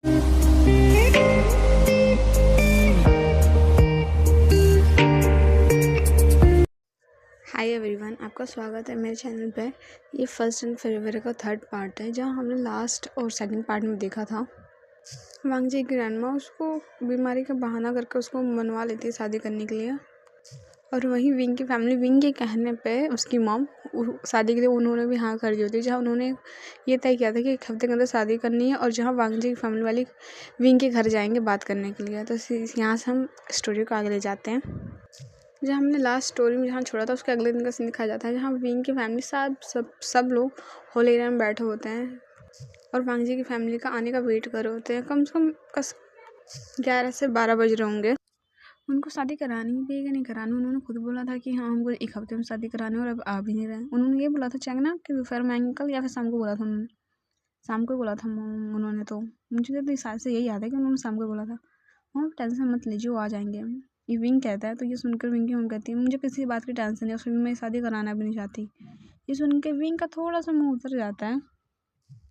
Hi everyone, आपका स्वागत है मेरे चैनल पे। ये फर्स्ट एंड फरवरी का थर्ड पार्ट है, जहाँ हमने लास्ट और सेकंड पार्ट में देखा था वांग जी की ग्रैंडमा उसको बीमारी का बहाना करके उसको मनवा लेती है शादी करने के लिए। और वहीं विंग की फैमिली, विंग के कहने पे उसकी मॉम शादी के लिए उन्होंने भी हाँ कर दी होती है, जहाँ उन्होंने ये तय किया था कि 1 हफ्ते के अंदर शादी करनी है, और जहाँ वांग जी की फैमिली वाली विंग के घर जाएंगे बात करने के लिए। तो यहाँ से हम स्टोरी को आगे ले जाते हैं। जहाँ हमने लास्ट स्टोरी में जहाँ छोड़ा था उसके अगले दिन का सीन दिखाया जाता है, जहाँ विंग की फैमिली सब लोग हॉल एरिया में बैठे होते हैं और वांग जी की फैमिली का आने का वेट कर रहे होते हैं। कम से कम 11 से 12 बज रहे होंगे। उनको शादी करानी भी है कि नहीं करानी, उन्होंने खुद बोला था कि हाँ हमको 1 हफ्ते में शादी करानी है, और अब आ भी नहीं रहे। उन्होंने ये बोला था चंगना कि दोपहर में आएंगे कल, या फिर शाम को बोला था उन्होंने। शाम को बोला था उन्होंने। तो मुझे तो साल से यही याद है कि उन्होंने शाम को बोला था। हाँ टेंशन मत लीजिए, वो आ जाएंगे। ये विंग कहता है, तो ये सुनकर विंग की मम्मी कहती है मुझे किसी बात की टेंशन नहीं है, उसमें मैं शादी कराना भी नहीं चाहती। ये सुन के विंग का थोड़ा सा मुंह उतर जाता है।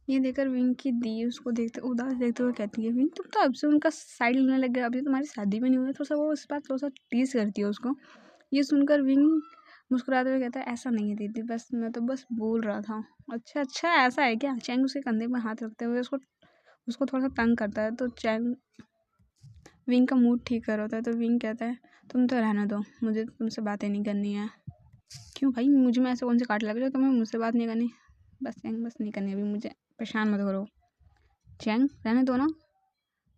ये देखकर विंग की दी उसको देखते उदास देखते हुए कहती है, विंग तुम तो अब से उनका साइड लेने लग गया, अभी तुम्हारी शादी भी नहीं हुई। थोड़ा सा वो इस बात थोड़ा सा टीज करती है उसको। ये सुनकर विंग मुस्कुराते हुए कहता है ऐसा नहीं है दीदी, बस मैं तो बस बोल रहा था। अच्छा अच्छा, ऐसा है क्या? चैंग उसके कंधे पर हाथ रखते हुए उसको थोड़ा सा तंग करता है। तो चैंग विंग का मूड ठीक कर होता है। तो विंग कहता है तुम तो रहने दो, मुझे तुमसे बातें नहीं करनी है। क्यों भाई, मुझे में ऐसे कौन से काट लग रहे हो तुम्हें मुझसे बात नहीं करनी? बस चैंग, बस नहीं करनी अभी, मुझे परेशान मत करो। चैंग रहने दो ना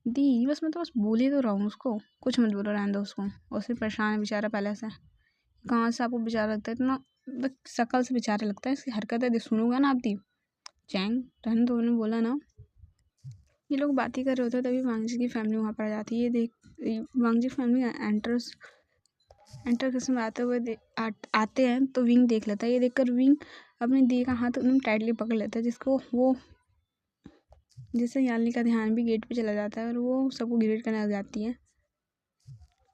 दी, बस मैं तो बस बोल ही तो रहा हूँ उसको, कुछ मत बोलो, रहने दो उसको। और सिर्फ परेशान है बेचारा पहले से। कहाँ से आपको बेचारा लगता है इतना? बस शकल से बेचारा लगता है, इसकी हरकतें सुनोगे ना आप दी। चैंग रहने दो, उन्होंने बोला ना। ये लोग बात ही कर रहे होते हैं, तभी वांग जी की फैमिली वहाँ पर आ जाती है। ये देख वांग जी फैमिली एंटर के समय आते हैं तो विंग देख लेता है। ये देखकर विंग अपनी दी का हाथ एकदम टाइटली पकड़ लेता है, जिससे याली का ध्यान भी गेट पे चला जाता है और वो सबको ग्रीट करने लग जाती है।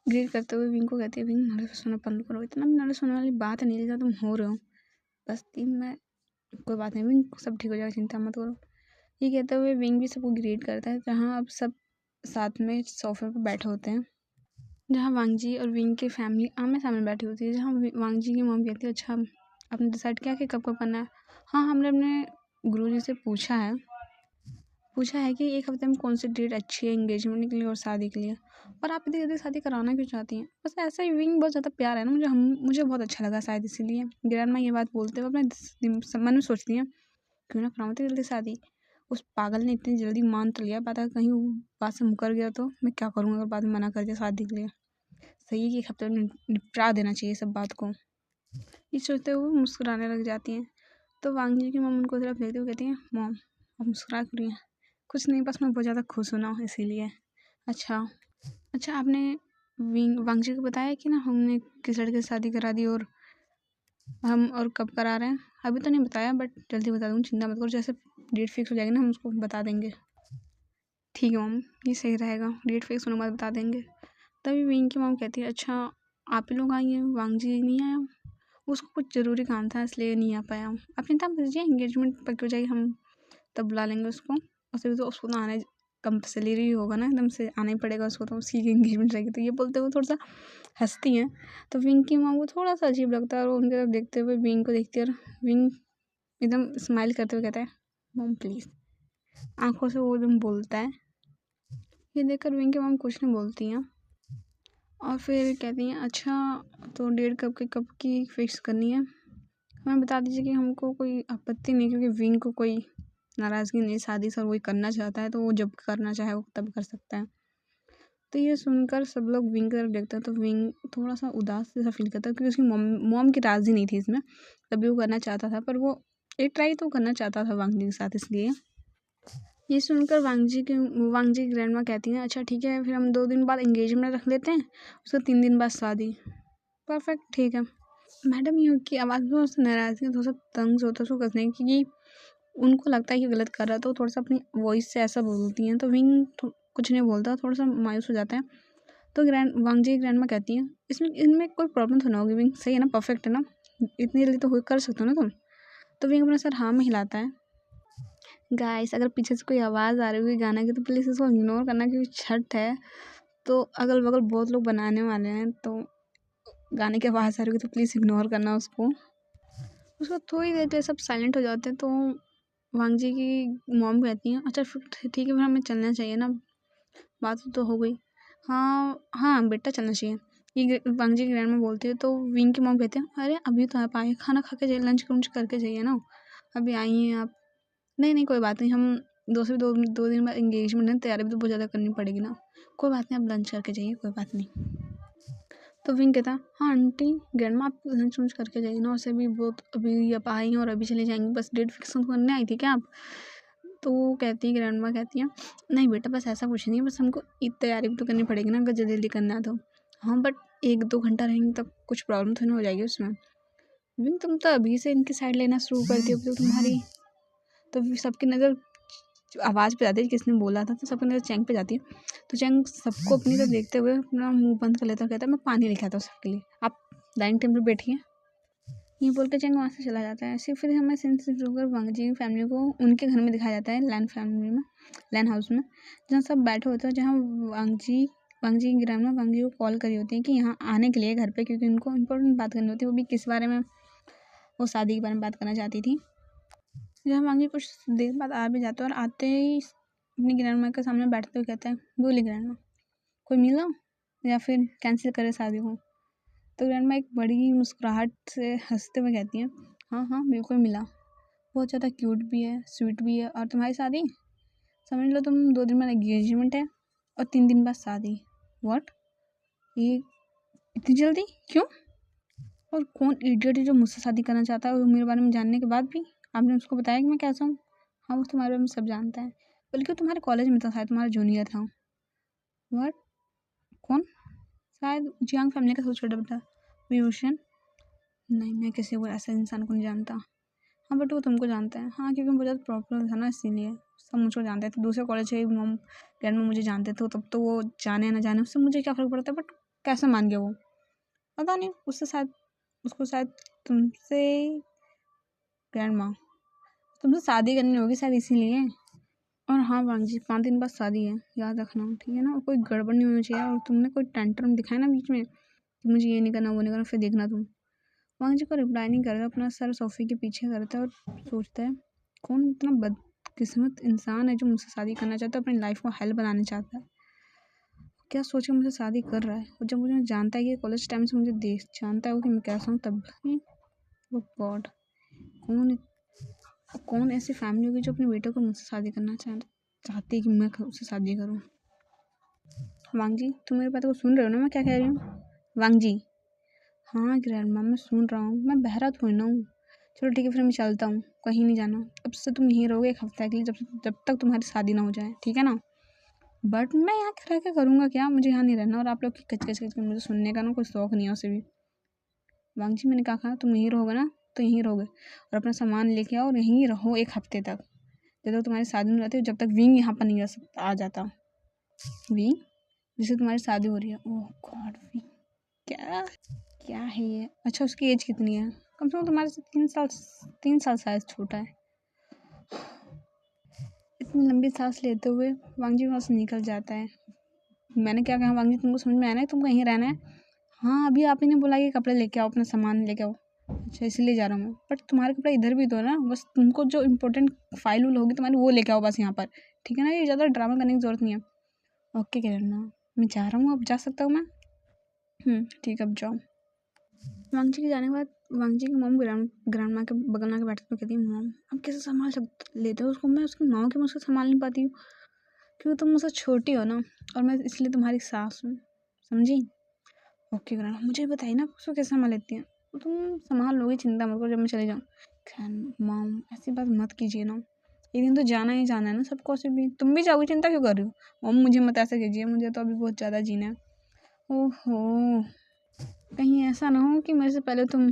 ग्रीट करते हुए विंग को कहती है, विंग नर्वस होना बंद करो, इतना भी नर्वस होने वाली बात नहीं, जैसा तुम हो रहे हो। बस टीम में कोई बात नहीं विंग, सब ठीक हो जाएगा, चिंता मत करो। ये कहते हुए विंग भी सबको ग्रीट करता है, जहाँ अब सब साथ में सोफे पर बैठे होते हैं, जहाँ वांग जी और विंग की फैमिली आमने सामने बैठी होती है। जहाँ वांग जी की मॉम कहती है अच्छा आपने डिसाइड किया कि कब कब करना है? हाँ हमने अपने गुरुजी से पूछा है कि 1 हफ्ते में कौन सी डेट अच्छी है एंगेजमेंट के लिए और शादी के लिए, और आप इतनी जल्दी शादी कराना क्यों चाहती हैं? बस ऐसा ही विंग बहुत ज़्यादा प्यार है ना मुझे बहुत अच्छा लगा शायद इसीलिए। ग्रैंडमा ये बात बोलते हुए अपने मन में सोचती हैं क्यों ना कराऊँ इतनी जल्दी शादी। उस पागल ने इतनी जल्दी मान तो लिया, पता कहीं वो बात से मुकर गया तो मैं क्या करूँगा अगर बाद में मना कर दिया शादी के लिए। सही है कि 1 हफ्ते में निपटा देना चाहिए सब बात को। ये सोचते हुए मुस्कुराने लग जाती हैं। तो वांग जी की मॉम उनको तरफ देखते हुए कहती हैं, मॉम आप मुस्कुरा क्यों रही हैं? कुछ नहीं, बस मैं बहुत ज़्यादा खुश हूँ ना इसीलिए। अच्छा आपने वांग जी को बताया कि ना हमने किस लड़के से शादी करा दी और कब करा रहे हैं? अभी तो नहीं बताया, बट जल्दी बता दूँगी, चिंता मत करो। जैसे डेट फिक्स हो जाएगी ना हम उसको बता देंगे। ठीक है मॉम, ये सही रहेगा, डेट फिक्स होने के बाद बता देंगे। तभी विंग की मॉम कहती है अच्छा आप ही लोग आई हैं, वांग जी नहीं आया? उसको कुछ ज़रूरी काम था इसलिए नहीं आ पाया। आप चिंता मत कीजिए, एंगेजमेंट पक्की हो जाएगी हम तब बुला लेंगे उसको। और तो उसको तो आना कंपल्सरी होगा ना, एकदम से आना ही पड़ेगा उसको, तो उसकी एंगेजमेंट रहेगी। तो ये बोलते हुए थोड़ा सा हंसती हैं। तो विंग की माँ को थोड़ा सा अजीब लगता है और उनकी तरफ देखते हुए विंग को देखती है, और विंग एकदम स्माइल करते हुए कहता है मॉम प्लीज़। आंखों से वो एकदम बोलता है। ये देखकर विंग की मॉम कुछ नहीं बोलती हैं और फिर कहती हैं अच्छा तो डेट कब की फिक्स करनी है? हमें बता दीजिए कि हमको कोई आपत्ति नहीं, क्योंकि विंग को कोई नाराज़गी नहीं, शादी से वही करना चाहता है, तो वो जब करना चाहे वो तब कर सकता है। तो ये सुनकर सब लोग विंग की तरफ देखते हैं, तो विंग थोड़ा सा उदास जैसा फील करता है, क्योंकि उसकी मॉम की राज़ी नहीं थी इसमें, तभी वो करना चाहता था, पर वो एक ट्राई तो करना चाहता था वांग जी के साथ। इसलिए ये सुनकर वांग जी की ग्रैंडमा कहती हैं अच्छा ठीक है, फिर हम 2 दिन बाद एंगेजमेंट रख लेते हैं, उसके 3 दिन बाद शादी। परफेक्ट, ठीक है। मैडम ये की आवाज़ में उससे नाराज़गी थोड़ा सा तंग होता है उसको कसने की, क्योंकि उनको लगता है कि गलत कर रहा है, तो थोड़ा सा अपनी वॉइस से ऐसा बोलती हैं। तो विंग कुछ नहीं बोलता, थोड़ा सा मायूस हो जाता है। तो वांग जी की ग्रैंडमा कहती हैं इनमें कोई प्रॉब्लम तो ना होगी विंग, सही है ना, परफेक्ट है ना, इतनी जल्दी तो कर सकते हो ना तुम? तो विंग अपना सर हाँ में हिलाता है। गाइस अगर पीछे से कोई आवाज़ आ रही होगी गाना की तो प्लीज़ इसको इग्नोर करना, क्योंकि छठ है तो अगल बगल बहुत लोग बनाने वाले हैं, तो गाने की आवाज़ आ रही होगी तो प्लीज़ इग्नोर करना उसको। थोड़ी देर के लिए सब साइलेंट हो जाते हैं, तो वांग जी की मॉम कहती हैं अच्छा फिर ठीक है, फिर हमें चलना चाहिए ना, बात तो हो गई। हाँ हाँ बेटा चलना चाहिए, ये वांग जी की ग्रैंड में बोलती है। तो विंग की मॉम कहते हैं अरे अभी तो आप आए, खाना खा के जाइए, लंच वंच करके जाइए ना, अभी आई हैं आप। नहीं नहीं कोई बात नहीं, हम दो दिन बाद एंगेजमेंट है, तैयारी भी तो बहुत ज़्यादा करनी पड़ेगी ना, कोई बात नहीं आप लंच करके जाइए, कोई बात नहीं। तो विंग कहता हाँ आंटी ग्रैंड आप लंच वंच करके जाइए ना, उसे भी बहुत अभी आप आई हैं और अभी चले जाएंगे, बस डेट फिक्स करने आई थी क्या आप। तो कहती ग्रैंड माँ कहती हैं नहीं बेटा बस ऐसा कुछ नहीं है, बस हमको तैयारी भी तो करनी पड़ेगी ना, अगर जल्दी जल्दी करना है तो। हाँ बट 1-2 घंटा रहेंगे तब कुछ प्रॉब्लम तो नहीं हो जाएगी उसमें। विंग तुम तो अभी से इनकी साइड लेना शुरू कर दी, अब तो तुम्हारी तो सबकी नज़र आवाज़ पे जाती है किसने बोला था, तो सबकी नज़र चैंग पे जाती है। तो चैंग सबको अपनी तरफ देखते हुए अपना मुंह बंद कर लेता है, कहता है मैं पानी लेके आता हूँ सबके लिए, आप डाइनिंग टेबल पर बैठिए। ये बोल के चैंग वहाँ से चला जाता है। ऐसे फिर हमें सीन शिफ्ट होकर वांग जी की फैमिली को उनके घर में दिखाया जाता है, लैन हाउस में, जहाँ सब बैठे होते हैं, जहाँ वांग जी की ग्रैंडमा वांग जी को कॉल करी होती है कि यहाँ आने के लिए घर पे, क्योंकि उनको इम्पोर्टेंट बात करनी होती है, वो भी किस बारे में, वो शादी के बारे में बात करना चाहती थी। जब वांग जी कुछ देर बाद आ भी जाते हैं और आते ही अपनी ग्रैंडमा के सामने बैठते हुए कहता है बोली ग्रैंडमा कोई मिला या फिर कैंसिल करे शादी को। तो ग्रैंडमा एक बड़ी मुस्कुराहट से हंसते हुए कहती हैं हाँ बिल्कुल मिला, बहुत ज़्यादा क्यूट भी है, स्वीट भी है, और तुम्हारी शादी समझ लो तुम 2 दिन बाद एंगेजमेंट है और 3 दिन बाद शादी। व्हाट, ये इतनी जल्दी क्यों? और कौन इडियट है जो मुझसे शादी करना चाहता है, और मेरे बारे में जानने के बाद भी आपने उसको बताया कि मैं कैसा हूँ। हाँ वो तुम्हारे बारे में सब जानता है, बल्कि वो तुम्हारे कॉलेज में था, शायद तुम्हारा जूनियर था। व्हाट, कौन? शायद जियांग फैमिली का सबसे छोटा बेटा विभूषण। नहीं मैं किसी को ऐसे इंसान को नहीं जानता। हाँ बट वो तुमको जानता है। हाँ क्योंकि मुझे प्रॉब्लम था ना, इसीलिए सब मुझको जानते थे, दूसरे कॉलेज के मॉम डैड में मुझे जानते थे, तब तो वो जाने ना जाने उससे मुझे क्या फ़र्क पड़ता है, बट कैसे मान गया वो पता नहीं, उसको शायद तुमसे ग्रैंड माँ तुमसे शादी करनी होगी शायद इसीलिए। और हाँ वांग जी 5 दिन बाद शादी है, याद रखना ठीक है ना, और कोई गड़बड़ नहीं होनी चाहिए, और तुमने कोई टेंट्रम दिखाया ना बीच में कि मुझे ये नहीं करना वो नहीं करना, फिर देखना तुम। वांग जी को रिप्लाई नहीं करता, अपना सर सोफे के पीछे करता है और सोचता है कौन इतना बदकिस्मत इंसान है जो मुझसे शादी करना चाहता है, अपनी लाइफ को हेल बनाना चाहता है, क्या सोच के मुझसे शादी कर रहा है। और जब मुझे जानता है कि कॉलेज टाइम से मुझे देख जानता है वो कि मैं कैसा हूँ, तब भी वो गॉड कौन ऐसी फैमिली होगी जो अपने बेटे को मुझसे शादी करना चाहती है कि मैं उससे शादी करूँ। वांग जी तुम मेरी बात को सुन रहे हो ना, मैं क्या कह रही हूँ? वांग जी हाँ ग्रैंडमा मैं सुन रहा हूँ, मैं बहरा थोड़ी ना हूँ। चलो ठीक है फिर मैं चलता हूँ, कहीं नहीं जाना, अब से तुम यहीं रहोगे 1 हफ्ते के लिए, जब तक तुम्हारी शादी ना हो जाए, ठीक है ना। बट मैं यहाँ रह के करूँगा क्या, मुझे यहाँ नहीं रहना, और आप लोग की कच मुझे सुनने का ना कोई शौक नहीं है उसे भी। वांग जी मैंने कहा तुम यहीं रहोगे ना तो यहीं रहोगे, और अपना सामान लेके आओ और यहीं रहो 1 हफ्ते तक, जब तक तुम्हारी शादी नहीं रहती, जब तक विंग यहाँ पर नहीं आ जाता। विंग जिससे तुम्हारी शादी हो रही है, ओह गॉड विंग क्या क्या है ये। अच्छा उसकी एज कितनी है? कम से कम तुम्हारे से 3 साल शायद छोटा है। इतनी लंबी सांस लेते हुए वांग जी वहाँ से निकल जाता है। मैंने क्या कहा वांग जी, तुमको समझ में आया ना तुमको यहीं रहना है? हाँ अभी आप ही ने बोला कि कपड़े लेके आओ, अपना सामान लेके आओ। अच्छा इसलिए जा रहा हूँ मैं, बट तुम्हारे कपड़े इधर भी तो ना, बस तुमको जो इम्पोर्टेंट फाइल उल होगी तुम्हारी वो लेके आओ बस यहाँ पर, ठीक है ना, ये ज़्यादा ड्रामा करने की ज़रूरत नहीं है। ओके किरण मैं जा रहा हूँ, अब जा सकता हूँ मैं? ठीक है अब जाओ। वांग जी के जाने के बाद वांग जी की मॉम ग्रैंड माँ के बगल में आके बैठती है, कहती है मॉम आप कैसे संभाल लेते हो उसको, मैं उसकी माँ की मुझसे संभाल नहीं पाती हूँ, क्योंकि तुम मुझसे छोटी हो ना, और मैं इसलिए तुम्हारी सास हूँ, समझी। ओके ग्रैंड मुझे बताइए ना उसको कैसे संभाल लेती हैं। तो तुम संभाल लोगी, चिंता मत करो, जब मैं चले जाऊँ। खैर मॉम ऐसी बात मत कीजिए ना, एक दिन तो जाना ही जाना है ना सबको, से भी तुम भी जाओगी, चिंता क्यों कर रही हो। मॉम मुझे मत ऐसे कीजिए, मुझे तो अभी बहुत ज़्यादा जीना है। ओहो कहीं ऐसा ना हो कि मेरे से पहले तुम।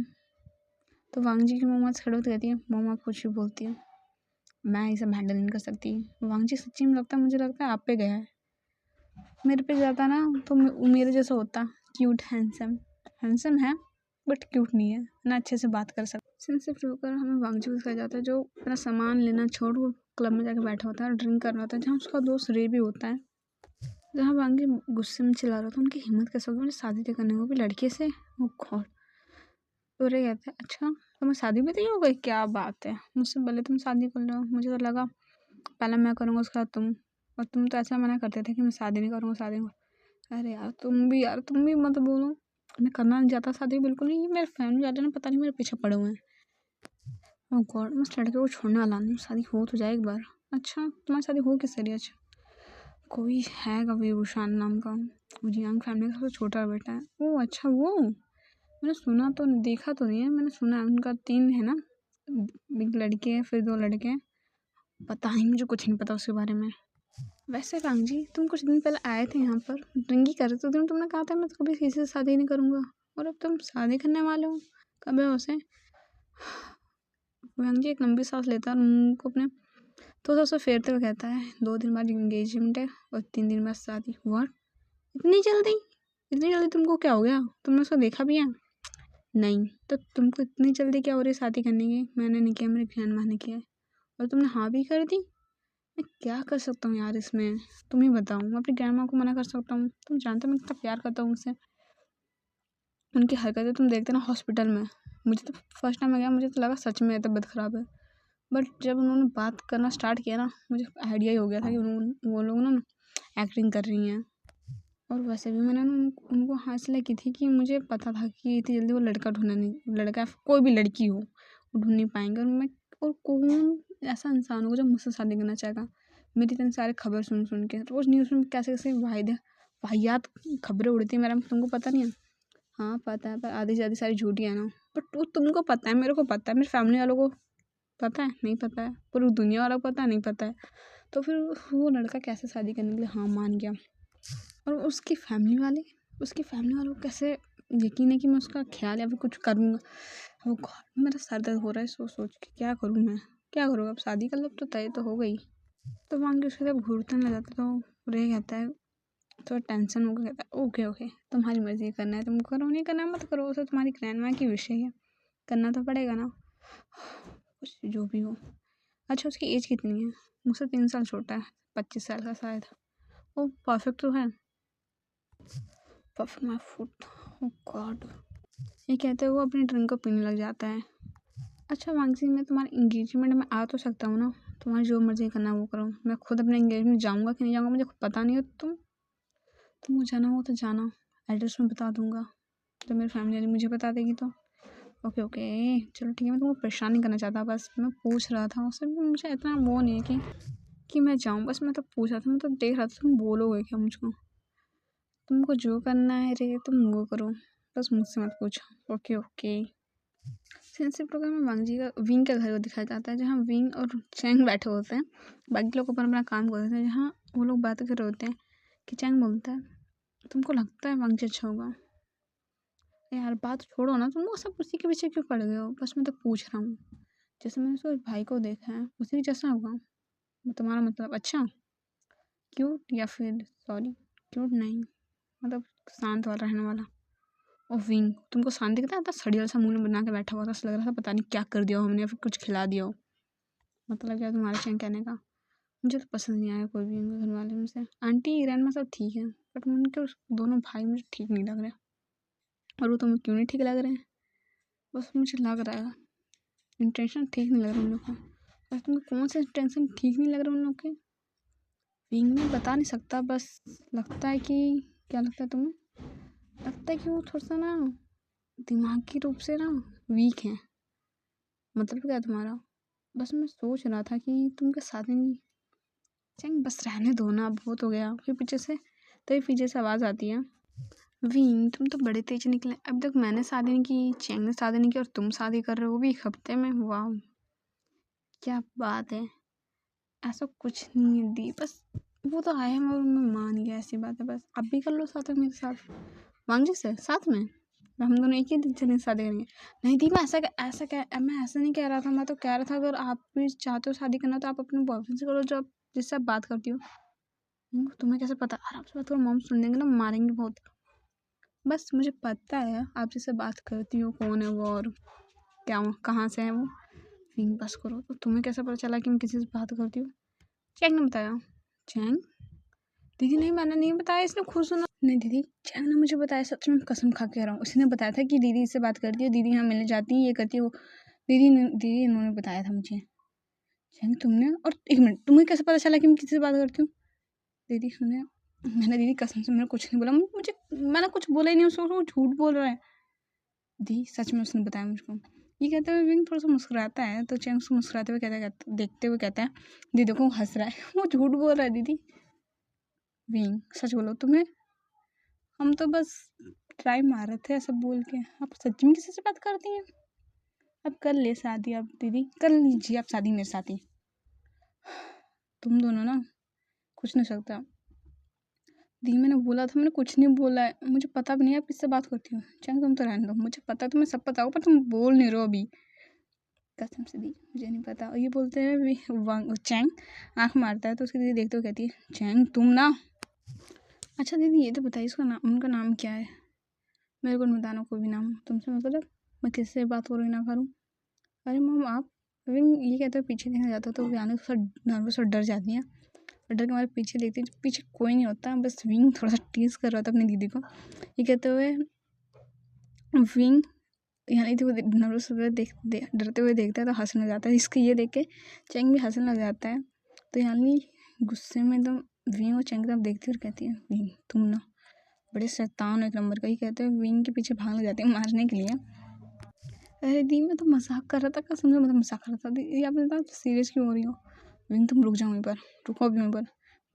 तो वांग जी की मम्मा खड़े होती कहती है मम्मा आप कुछ भी बोलती है, मैं ये सब हैंडल नहीं कर सकती। वांग जी सच्ची में मुझे लगता है आप पे गया है, मेरे पे जाता ना तो मेरे जैसा होता, क्यूट हैंडसम है बट क्यूट नहीं है ना, अच्छे से बात कर सकता। सिंसिफ होकर हमें वांग जी को सिखाया जाता है जो अपना सामान लेना छोड़ वो क्लब में जाके बैठा होता है और ड्रिंक कर रहा होता है, जहाँ उसका दोस्त रे भी होता है, जहाँ वांगी गुस्से में चिल्ला रहा था। उनकी हिम्मत कैसे होगी मुझे शादी तो करने को भी लड़के से। वो गॉड। तो रे कहते हैं अच्छा तुम्हें शादी में नहीं हो गई, क्या बात है, मुझसे पहले तुम शादी कर लो। मुझे तो लगा पहले मैं करूँगा उसके बाद तुम, और तुम तो ऐसा मना करते थे कि मैं शादी नहीं करूँगा, शादी नहीं। अरे यार तुम भी मत बोलो, मैं करना नहीं चाहता शादी बिल्कुल नहीं। मेरे फैमिली वाले ना पता नहीं मेरे पीछे पड़े हुए हैं। ओह गॉड, मैं उस लड़के को छोड़ने वाला नहीं हूँ, शादी हो तो जाए एक बार। अच्छा तुम्हारी शादी हो किससे रही? अच्छा कोई है कभी भूषान नाम का, वो जियांग फैमिली का सबसे छोटा बेटा है। ओह अच्छा वो मैंने सुना तो देखा तो नहीं है, मैंने सुना है उनका 3 है ना, एक लड़के हैं फिर 2 लड़के हैं। पता नहीं, मुझे कुछ नहीं पता उसके बारे में। वैसे कांग जी तुम कुछ दिन पहले आए थे यहाँ पर, ड्रिंक ही कर रहे थे तुमने कहा था मैं तो कभी किसी से शादी नहीं करूँगा, और अब तुम शादी करने वाले हो। कब है उसे? कांग जी एक लंबी सांस लेता है और उनको अपने तो सबसे फेरते हुए कहता है 2 दिन बाद एंगेजमेंट है और 3 दिन बाद शादी। व्हाट, इतनी जल्दी? इतनी जल्दी तुमको क्या हो गया? तुमने उसको देखा भी है? नहीं तो तुमको इतनी जल्दी क्या हो रही है शादी करने की? मैंने नहीं किया, मेरे ग्रैंड माँ ने किया है, और तुमने हाँ भी कर दी। मैं क्या कर सकता हूँ यार इसमें, तुम ही बताओ। मैं अपनी ग्रैंड माँ को मना कर सकता हूँ? तुम जानते हो मैं कितना प्यार करता हूँ उनसे। उनकी हरकतें तुम देखते ना हॉस्पिटल में, मुझे तो फर्स्ट टाइम मैं गया मुझे तो लगा सच में तबीयत ख़राब है, बट जब उन्होंने बात करना स्टार्ट किया ना मुझे आइडिया ही हो गया था कि वो लोग ना एक्टिंग कर रही हैं। और वैसे भी मैंने उनको हाँ इसलिए की थी कि मुझे पता था कि इतनी जल्दी वो लड़का ढूंढना नहीं, लड़का कोई भी लड़की हो वो ढूंढ नहीं पाएंगे। और कौन ऐसा इंसान होगा जो मुझसे शादी करना चाहेगा? मेरी इतनी सारी खबर सुन के रोज़ न्यूज़ में कैसे कैसे वाहियात खबरें उड़ती है मेरा, तुमको पता नहीं है? हाँ पता है, पर आधी से आधी सारी झूठी है ना। बट वो तुमको पता है, मेरे को पता है, मेरी फैमिली वालों को पता है नहीं पता है, पूरी दुनिया वालों को पता है नहीं पता है। तो फिर वो लड़का कैसे शादी करने के लिए हाँ मान गया? और उसकी फैमिली वालों को कैसे यकीन है कि मैं उसका ख्याल या फिर कुछ करूँगा? ओ गॉड, मेरा सर दर्द हो रहा है सोच सोच के। क्या करूँ मैं, क्या करूँ? अब शादी का लब तो तय तो हो गई। तो वहाँ के उसके जब घूरने लग जाता तो रे कहता है तो टेंशन होकर कहता है ओके ओके तुम्हारी मर्जी, करना है तुम करो, नहीं करना मत करो, वो तो तुम्हारी ग्रैंड माँ की विषय है, करना तो पड़ेगा ना, कुछ जो भी हो। अच्छा उसकी एज कितनी है? मुझसे 3 साल छोटा है, 25 साल का शायद। ओ परफेक्ट तो है। Perfect my foot. Oh god, ये कहते हुए वो अपनी ड्रिंक को पीने लग जाता है। अच्छा वांगसी मैं तुम्हारे इंगेजमेंट में आ तो सकता हूँ ना? तुम्हारी जो मर्जी करना वो करो, मैं खुद अपने इंगेजमेंट जाऊँगा कि नहीं जाऊँगा मुझे पता नहीं हो। तुमको जाना हो तो जाना, एड्रेस में बता दूँगा, तो मेरी फैमिली वाली मुझे बता देगी तो। ओके ओके चलो ठीक है, मैं तुमको परेशान नहीं करना चाहता, बस मैं पूछ रहा था उससे, मुझे इतना वो नहीं है कि मैं जाऊँ, बस मैं तो पूछ रहा था, मैं तो देख रहा था तुम बोलोगे क्या मुझको। तुमको जो करना है रे तुम वो करो, बस मुझसे मत पूछो। Okay okay. सेंसिटिव प्रोग्राम में वांगजी का विंग का घर को दिखाया जाता है, जहाँ विंग और चैंग बैठे होते हैं, बाकी लोग अपना अपना काम कर रहे हैं। जहाँ वो लोग बात कर रहे होते हैं कि चैंग बोलता है तुमको लगता है वांगजी अच्छा होगा? यार बात छोड़ो ना, तुम लोग सब उसी के पीछे क्यों पड़ गए हो? बस मैं तो पूछ रहा हूँ, जैसे मैंने उसके भाई को देखा है उसी जैसा होगा? तुम्हारा मतलब अच्छा क्यूट या फिर सॉरी क्यूट नहीं, मतलब शांत वाला रहने वाला। और विंग तुमको शांत दिखता है? था सड़ियल सा मुंह बना के बैठा हुआ था, ऐसा लग रहा था पता नहीं क्या कर दिया हो हमने या फिर कुछ खिला दिया हो। मतलब क्या तुम्हारे चैन कहने का? मुझे तो पसंद नहीं आया कोई भी उनके घर वाले में से। आंटी ग्रैंड माँ सब ठीक है, बट उनके उस दोनों भाई मुझे ठीक नहीं लग रहे। और वो तुम्हें क्यों नहीं ठीक लग रहे हैं? बस मुझे लग रहा है इंटेंशन ठीक नहीं लग रहा उन लोग का। और तुम्हें कौन से इंटेंशन ठीक नहीं लग रहा उन लोग के? विंग में बता नहीं सकता, बस लगता है कि क्या लगता है तुम्हें? लगता है कि वो थोड़ा सा ना दिमागी रूप से ना वीक है। मतलब क्या है तुम्हारा? बस मैं सोच रहा था कि तुमके साथ में चैंग बस रहने दो ना, बहुत हो गया। फिर पीछे से आवाज़ आती है विंग तुम तो बड़े तेज निकले, अब तक मैंने शादी नहीं की, चैंग ने शादी नहीं की, और तुम शादी कर रहे हो वो भी 1 हफ्ते में। वाह क्या बात है। ऐसा कुछ नहीं है दी, बस वो तो आया है और मैं मान गया, ऐसी बात है। बस अब भी कर लो साथ में मेरे साथ, वांगजी से साथ में हम दोनों एक ही दिन शादी करेंगे। नहीं दी मैं मैं ऐसा नहीं कह रहा था, मैं तो कह रहा था अगर आप भी चाहते हो शादी करना तो आप अपने बॉयफ्रेंड से करो जो आप जिससे आप बात करती हो। तुम्हें कैसे पता? आराम से बात करो, मॉम सुन लेंगे ना, मारेंगे बहुत। बस मुझे पता है आप जिससे बात करती हो कौन है वो और क्या कहाँ से है वो, विंग बस करो। तो तुम्हें कैसा पता चला कि मैं किसी से बात करती हूँ? चैंग ने बताया। चैंग? दीदी नहीं, मैंने नहीं बताया, इसने खुद सुना। नहीं दीदी, चैंग ने मुझे बताया, सच में कसम खा के कह रहा हूँ। उसने बताया था कि दीदी इससे बात करती है, दीदी यहाँ मिलने जाती है, ये करती है वो। दीदी इन्होंने बताया था मुझे। चैंग तुमने? और एक मिनट, तुम्हें कैसे पता चला कि मैं किसी से बात करती हूँ? दीदी सुने, मैंने दीदी कसम से मैंने कुछ नहीं बोला, मैंने कुछ बोला ही नहीं उसको, वो झूठ बोल रहा है। दी सच में उसने बताया मुझको। ये कहते हुए विंग थोड़ा सा मुस्कुराता है, तो चैंग उसको मुस्कुराते हुए देखते हुए कहता है, दीदी को हंस रहा है, वो झूठ बोल रहा है। दीदी विंग सच बोलो तुम्हें, हम तो बस ट्राई मार रहे थे ऐसा बोल के, आप सच में किसी से बात करती हैं? अब कर ले शादी, अब दीदी कर लीजिए आप शादी मेरे साथ ही। तुम दोनों ना कुछ नहीं सकता। दी मैंने बोला था, मैंने कुछ नहीं बोला है, मुझे पता भी नहीं आप किससे बात करती हो। चैंग तुम तो रहने दो, मुझे पता, तुम्हें सब पता हो, पर तुम बोल नहीं रहे हो अभी। कसम से दी मुझे नहीं पता। और ये बोलते हैं चैंग आँख मारता है, तो उसकी दीदी देखते हुए कहती है, चैंग तुम ना। अच्छा दीदी ये तो बताइए इसका नाम, उनका नाम क्या है? मेरे को नहीं बताना कोई भी नाम, तुमसे मतलब मैं किससे बात करूँ ना करूँ। अरे मम आप। विंग ये कहते हुए पीछे देखने जाता, तो आने थोड़ा नर्वस और डर जाती है, और डर के हमारे पीछे देखती है, पीछे कोई नहीं होता, बस विंग थोड़ा सा टीज कर रहा था अपनी दीदी को। ये कहते हुए विंग यानी तो नर्वस डरते हुए देखता है, तो हंसने लग जाता है। इसके ये देख के चैंग भी हंसने लग जाता है। तो यानी गुस्से में एकदम विंग और चैंग तब देखती है और कहती है, विंग तुम ना बड़े शैतान हो एक नंबर का। ही कहते हैं विंग के पीछे भागने जाते हैं मारने के लिए। अरे दी मैं तो मजाक कर रहा था, कसम से मतलब मजाक कर रहा था। दी आप बता सीरियस क्यों हो रही हो? विंग तुम रुक जाओ वहीं पर, रुको अभी वहीं पर।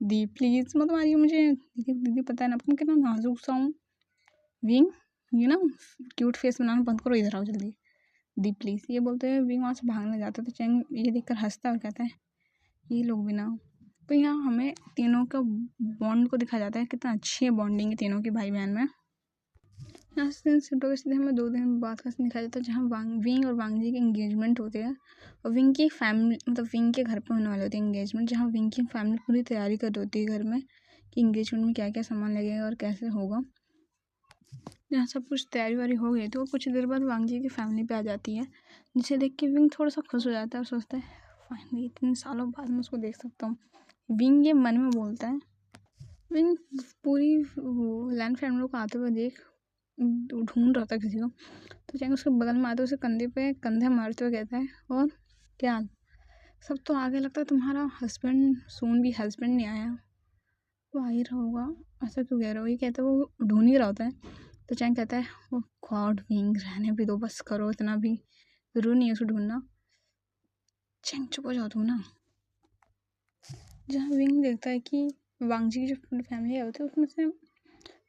दी प्लीज मत मारियो मुझे। दीदी पता है ना आपको कितना नाजुक सा हूँ। विंग ये ना क्यूट फेस बनाना बंद करो, इधर आओ जल्दी। दी प्लीज ये बोलते हैं विंग वहाँ से भागने जाता है, तो चैंग ये देखकर हंसता है और कहता है, ये लोग भी ना। तो यहाँ हमें तीनों का बॉन्ड को दिखाया जाता है, कितना अच्छी है बॉन्डिंग है तीनों की भाई बहन में। यहाँ से शिफ्टों के सीधे हमें 2 दिन बाद का सीन दिखाया जाता है, जहाँ विंग और वांगजी की एंगेजमेंट होती है। और विंग की फैमिली मतलब विंग के घर पे होने वाली होती है एंगेजमेंट, जहाँ विंग की फैमिली पूरी तैयारी कर रही होती है घर में कि एंगेजमेंट में क्या क्या सामान लगेगा और कैसे होगा। जहाँ सब कुछ तैयारी वारी हो गई, तो वो कुछ देर बाद वांगजी की फैमिली पे आ जाती है, जिसे देख के विंग थोड़ा सा खुश हो जाता है और सोचता है, फाइनली इतने सालों बाद मैं उसको देख सकता हूँ। विंग ये मन में बोलता है। विंग पूरी वो लैंड फैमिली को आते हुए देख ढूंढ रहा था किसी को, तो चैंग उसके बगल में आते उसके कंधे पे कंधे मारते हुए कहता है, और क्या हाल? सब तो आगे लगता है तुम्हारा हस्बैंड सून भी हस्बैंड नहीं आया। वो आ ही रहा होगा, ऐसा क्यों कह रहे हो? ये कहते वो ढूंढ ही रहा होता है। तो चैंग कहता है, वो गॉड विंग रहने भी दो, बस करो, इतना भी जरूर नहीं है उसको ढूंढना। चैंग चुप हो जाओ तुम ना। जहाँ विंग देखता है कि वांगजी की जो फैमिली होती है उसमें से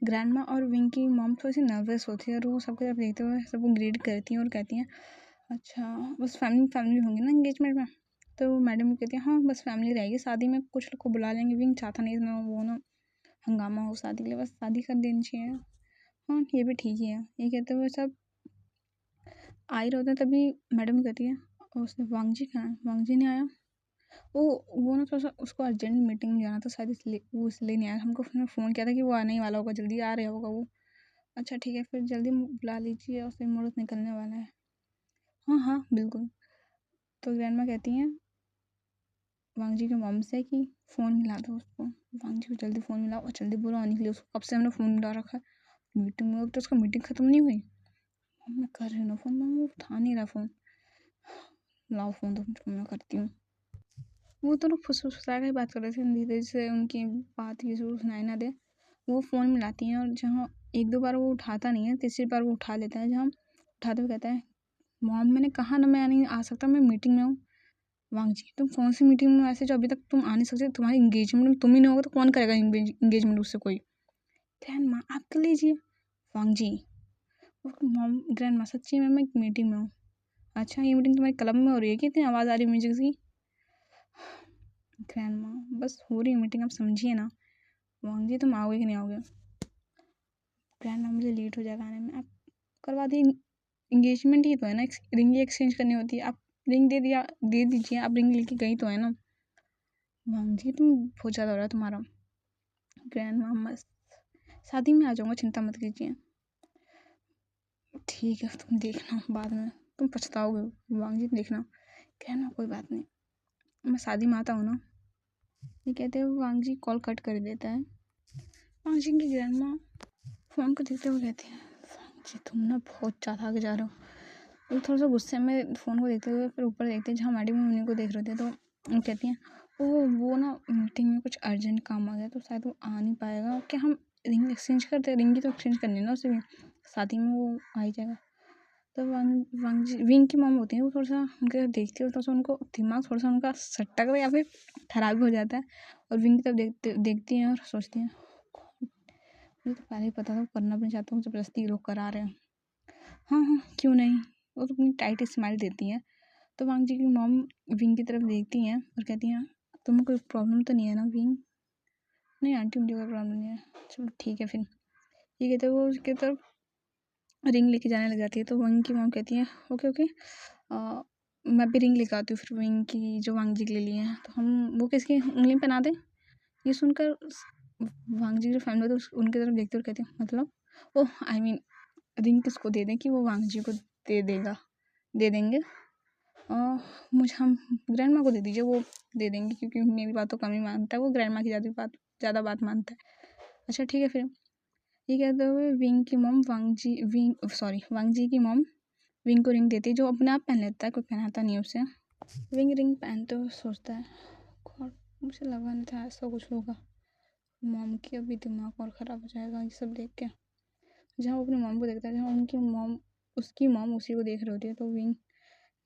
ग्रैंडमा और विंग की मॉम थोड़ी सी नर्वस होती है, और वो सबको जब देखते हुए सबको ग्रीट करती हैं और कहती हैं, अच्छा बस फैमिली होंगी ना एंगेजमेंट में? तो मैडम भी कहती है, हाँ बस फैमिली रहेगी, शादी में कुछ लोग को बुला लेंगे, विंग चाहता नहीं ना वो ना हंगामा हो शादी के लिए, बस शादी कर देनी चाहिए। हाँ ये भी ठीक ही है। ये कहते हुए सब आ ही रहते हैं, तभी मैडम कहती है, और उसने वांगजी कहाँ है? वांगजी नहीं आया। वो ना थोड़ा सा उसको अर्जेंट मीटिंग में जाना था शायद, इसलिए वो इसलिए नहीं आया। हमको उसने फ़ोन किया था कि वो आने ही वाला होगा, जल्दी आ रहा होगा वो। अच्छा ठीक है, फिर जल्दी बुला लीजिए, और फिर मुहूर्त निकलने वाला है। हाँ हाँ बिल्कुल। तो ग्रैंडमा कहती हैं वांगजी के मॉम से कि फ़ोन मिला दो उसको, वांगजी को जल्दी फ़ोन मिलाओ और जल्दी बोलो आने के लिए। उसको कब से हमने फ़ोन मिला रखा है मीटिंग में, अब तो उसका मीटिंग ख़त्म नहीं हुई। मैं कर रही हूँ फ़ोन, मैं उठा नहीं रहा फ़ोन। लाओ फ़ोन तो मैं करती हूँ। वो दोनों फुसफुसा के बात कर रहे थे, धीरे से उनकी बात ये जरूर सुनाई ना दे। वो फ़ोन मिलाती हैं, और जहाँ 1-2 बार वो उठाता नहीं है, तीसरी बार वो उठा लेता है, जहाँ उठाते हुए कहता है, मॉम मैंने कहा ना मैं नहीं आ सकता, मैं मीटिंग में हूँ। वांगजी तुम कौन सी मीटिंग में? ऐसे जो अभी तक तुम आ नहीं सकते, तुम्हारी एंगेजमेंट में तुम ही नहीं होगा तो कौन करेगा एंगेजमेंट उससे कोई? ध्यान माँ आप कर लीजिए। वांगजी मॉम ग्रैंड माँ सच्ची में मैं एक मीटिंग में हूँ। अच्छा ये मीटिंग तुम्हारे क्लब में हो रही है? कितनी आवाज़ आ रही है म्यूजिक की? ग्रैंड माँ बस हो रही है मीटिंग, आप समझिए ना। वांगजी तुम आओगे कि नहीं आओगे? ग्रैंड माँ मुझे लेट हो जाएगा आने में, आप करवा दिए। एंगेजमेंट ही तो है ना, रिंग ही एक्सचेंज करनी होती है। आप रिंग दे दीजिए, आप रिंग लेके गई तो है ना। वांगजी तुम बहुत ज़्यादा हो रहा है तुम्हारा। ग्रैंड माँ मस्त, शादी में आ जाऊँगा, चिंता मत कीजिए। ठीक है तुम देखना बाद में तुम पछताओगे। वांगजी देखना कहना कोई बात नहीं, मैं शादी में आता हूँ ना। ये कहते हुए वांग जी कॉल कट कर देता है। वांग जी की ग्रैंडमा फ़ोन को देखते हुए कहती है, वांग जी तुम ना बहुत ज़्यादा आगे जा रहे हो। वो थोड़ा सा गुस्से में फ़ोन को देखते हुए फिर ऊपर देखते हैं जहाँ मैडम मम्मी को देख रहे थे, तो वो कहती हैं वो ना मीटिंग में कुछ अर्जेंट काम आ गया तो शायद वो आ नहीं पाएगा। क्या हम रिंग एक्सचेंज करते हैं? रिंग की तो एक्सचेंज करनी है ना उसे भी, शादी में वो आ ही जाएगा। तो वांग जी विंग की मॉम होती है, वो थोड़ा सा उनके तरफ देखती है, थोड़ा सा उनको दिमाग थोड़ा सा उनका सट्टा या फिर खराब हो जाता है। और विंग की तरफ देखती हैं और सोचती हैं मुझे तो पहले ही पता था, करना भी नहीं चाहता हूँ, ज़बरदस्ती ये लोग करा रहे हैं। हाँ हाँ क्यों नहीं। वो तो अपनी टाइट स्माइल देती हैं। तो वांग जी की मॉम विंग की तरफ देखती हैं और कहती हैं तुम्हें कोई प्रॉब्लम तो नहीं है ना विंग? नहीं आंटी मुझे कोई प्रॉब्लम नहीं है। चलो ठीक है फिर। ये कहते वो उसकी तरफ रिंग लेके जाने लग जाती है। तो विंग की मॉम कहती है ओके ओके मैं भी रिंग लेकर आती हूँ फिर विंग की जो वांग जी के लिए हैं। तो हम वो किसकी उंगली में पहना दें? ये सुनकर वांग जी की जो फैमिली होती है उनकी तरफ देखते हुए कहती है मतलब ओह आई मीन रिंग किसको दे दें कि वो वांग जी को दे देंगे। मुझे हम ग्रैंड माँ को दे दीजिए, वो दे देंगे क्योंकि मेरी बात तो कम ही मानता है वो, ग्रैंड माँ की ज़्यादा बात मानता है। अच्छा ठीक है फिर। ये कहते हुए वांग जी की मॉम विंग को रिंग देती है जो अपने आप पहन लेता है, कोई पहनाता नहीं उसे। विंग रिंग पहनते हुए सोचता है गॉड मुझे लगा नहीं था ऐसा कुछ होगा। मॉम की अभी दिमाग और ख़राब हो जाएगा ये सब देख के। जहाँ वो अपनी मॉम को देखता है, जहाँ उसकी मॉम उसी को देख रही होती है, तो विंग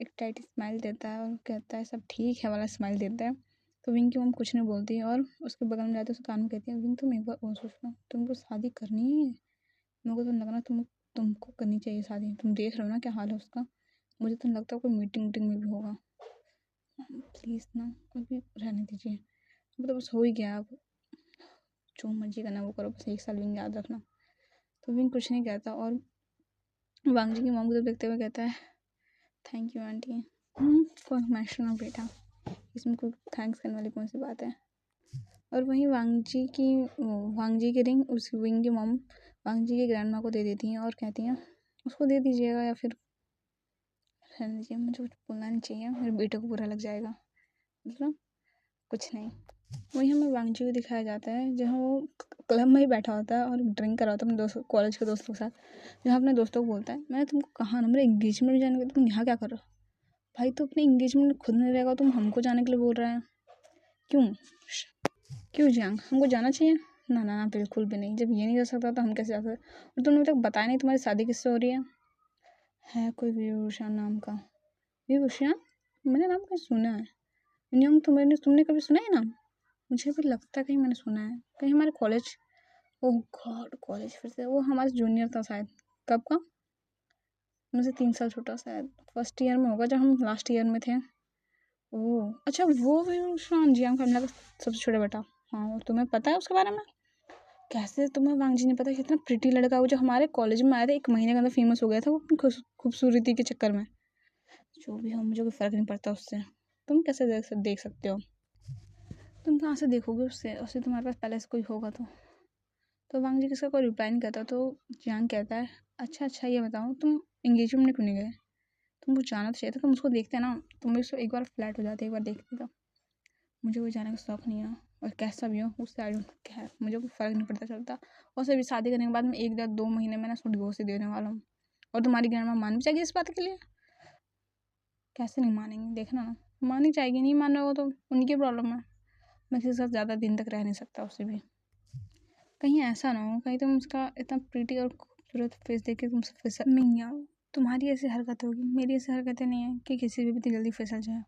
एक टाइट स्माइल देता है और कहता है सब ठीक है वाला स्माइल देता है। तो विंग की मॉम कुछ नहीं बोलती और उसके बगल में जाते उसके कान में कहती है विंग तुम एक बार और सोच लो, तुमको शादी करनी है? मेरे को तो लग रहा तुमको करनी चाहिए शादी, तुम देख रहे हो ना क्या हाल है उसका। मुझे तो नहीं लगता कोई मीटिंग में भी होगा। प्लीज़ ना अभी रहने दीजिए, मतलब बस हो ही गया, अब जो मर्जी करना वो करो, बस 1 साल विंग याद रखना। तो विंग कुछ नहीं कहता और वांग जी की मॉम को तो देखते हुए कहता है थैंक यू आंटी। कोई मैशना बेटा, इसमें कोई थैंक्स करने वाली कौन सी बात है। और वहीं वांग जी की रिंग उस विंग की मॉम वांग जी की ग्रैंड माँ को दे देती हैं और कहती हैं उसको दे दीजिएगा या फिर रहने दीजिए, मुझे कुछ बोलना नहीं चाहिए, मेरे बेटे को बुरा लग जाएगा, मतलब कुछ नहीं। वहीं हमें वांग जी को दिखाया जाता है जहाँ वो क्लब में ही बैठा होता है और ड्रिंक कर रहा होता है अपने दोस्तों कॉलेज के दोस्तों के साथ। जहाँ अपने दोस्तों को बोलता है मैंने तुमको कहा ना मेरे एंगेजमेंट में जाने के, तुम यहाँ क्या कर रहे हो? भाई तो अपने एंगेजमेंट में खुद नहीं रहेगा, तुम हमको जाने के लिए बोल रहा है क्यों जियांग हमको जाना चाहिए? ना ना ना बिल्कुल भी नहीं, जब ये नहीं जा सकता तो हम कैसे जा सकते? और तुमने अभी तक बताया नहीं तुम्हारी शादी किससे हो रही है कोई विभूषण नाम का। विभूषण? मैंने नाम कहीं सुना है। नियम तुमने कभी सुना है नाम? मुझे भी लगता है कहीं मैंने सुना है, कहीं हमारे कॉलेज। ओह गॉड कॉलेज फिर से, वो हमारे जूनियर था शायद। कब का? मुझसे 3 साल छोटा शायद, फर्स्ट ईयर में होगा जब हम लास्ट ईयर में थे। ओह अच्छा वो विभूषण जियांग फैमिली का सबसे छोटा बेटा। हाँ और तुम्हें पता है उसके बारे में? कैसे तुम्हें वांग जी ने पता? कितना प्रिटी लड़का वो जो हमारे कॉलेज में आया था 1 महीने के अंदर फेमस हो गया था वो अपनी खूबसूरती के चक्कर में। जो भी हो मुझे कोई फ़र्क नहीं पड़ता उससे, तुम कैसे देख सकते हो? तुम कहाँ से देखोगे उससे तुम्हारे पास पहले से कोई होगा तो वांग जी किसका कोई रिप्लाई नहीं करता। तो जियांग कहता है अच्छा ये बताओ तुम एंगेजमेंट में क्यों नहीं गए? तुमको जाना तो चाहिए था, तुम उसको देखते ना, तुम भी उसको एक बार फ्लैट हो जाते, एक बार देखते तो। मुझे कोई जाने का शौक नहीं है और कैसा भी हो उससे आई डोंट केयर, मुझे कोई फ़र्क नहीं पड़ता चलता। और से भी शादी करने के बाद में 1 या 2 महीने में ना उसको डिवोर्स ही देने वाला हूँ। और तुम्हारी ग्रैंड माँ मान भी जाएगी इस बात के लिए? कैसे नहीं मानेंगी, देखना ना। मान ही जाएगी, नहीं मान रहा हो तो उनकी प्रॉब्लम है। मैं किसी के साथ ज़्यादा दिन तक रह नहीं सकता उससे भी। कहीं ऐसा ना हो कहीं तुम उसका इतना प्रीटी और खूबसूरत फेस देख के तुमसे फिसल मियाँ। तुम्हारी ऐसी हरकत होगी, मेरी ऐसी हरकतें नहीं है कि किसी भी इतनी जल्दी फिसल जाए।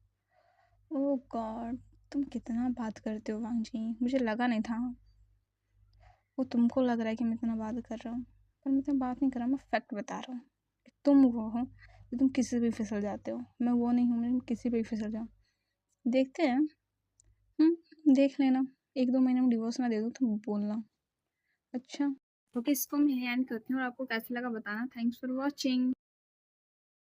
ओह गॉड तुम कितना बात करते हो वांग जी, मुझे लगा नहीं था। वो तुमको लग रहा है कि मैं इतना बात कर रहा हूँ, पर मैं इतना बात नहीं कर रहा, मैं फैक्ट बता रहा हूँ। तुम वो हो कि तुम किसी से भी फिसल जाते हो, मैं वो नहीं हूँ मैं किसी पे भी फिसल जाऊँ। देखते हैं। देख लेना, 1-2 महीने में डिवोर्स ना दे दो तो बोलना। अच्छा ओके, इसको मैं एंड करती हूँ और आपको कैसा लगा बताना। Thanks for watching.